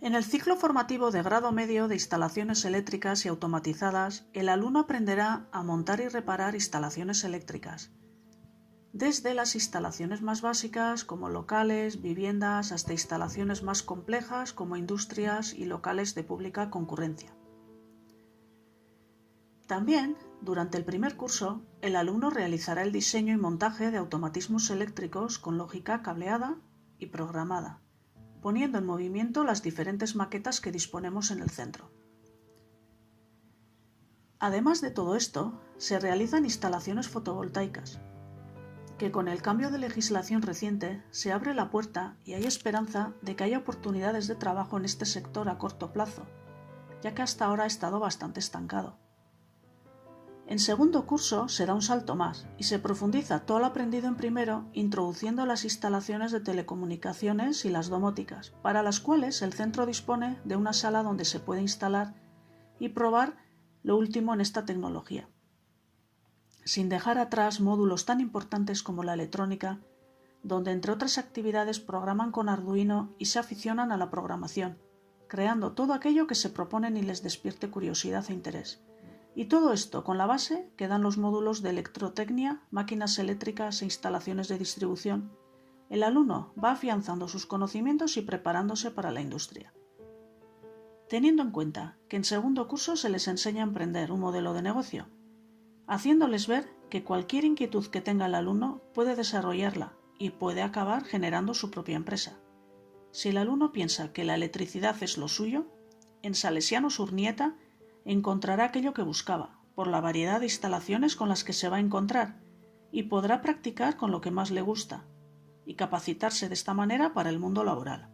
En el ciclo formativo de grado medio de instalaciones eléctricas y automatizadas, el alumno aprenderá a montar y reparar instalaciones eléctricas, desde las instalaciones más básicas como locales, viviendas, hasta instalaciones más complejas como industrias y locales de pública concurrencia. También, durante el primer curso, el alumno realizará el diseño y montaje de automatismos eléctricos con lógica cableada y programada, poniendo en movimiento las diferentes maquetas que disponemos en el centro. Además de todo esto, se realizan instalaciones fotovoltaicas, que con el cambio de legislación reciente se abre la puerta y hay esperanza de que haya oportunidades de trabajo en este sector a corto plazo, ya que hasta ahora ha estado bastante estancado. En segundo curso se da un salto más y se profundiza todo lo aprendido en primero introduciendo las instalaciones de telecomunicaciones y las domóticas, para las cuales el centro dispone de una sala donde se puede instalar y probar lo último en esta tecnología, sin dejar atrás módulos tan importantes como la electrónica, donde entre otras actividades programan con Arduino y se aficionan a la programación, creando todo aquello que se proponen y les despierte curiosidad e interés. Y todo esto con la base que dan los módulos de electrotecnia, máquinas eléctricas e instalaciones de distribución. El alumno va afianzando sus conocimientos y preparándose para la industria. Teniendo en cuenta que en segundo curso se les enseña a emprender un modelo de negocio, haciéndoles ver que cualquier inquietud que tenga el alumno puede desarrollarla y puede acabar generando su propia empresa. Si el alumno piensa que la electricidad es lo suyo, en Salesianos Urnieta encontrará aquello que buscaba, por la variedad de instalaciones con las que se va a encontrar, y podrá practicar con lo que más le gusta, y capacitarse de esta manera para el mundo laboral.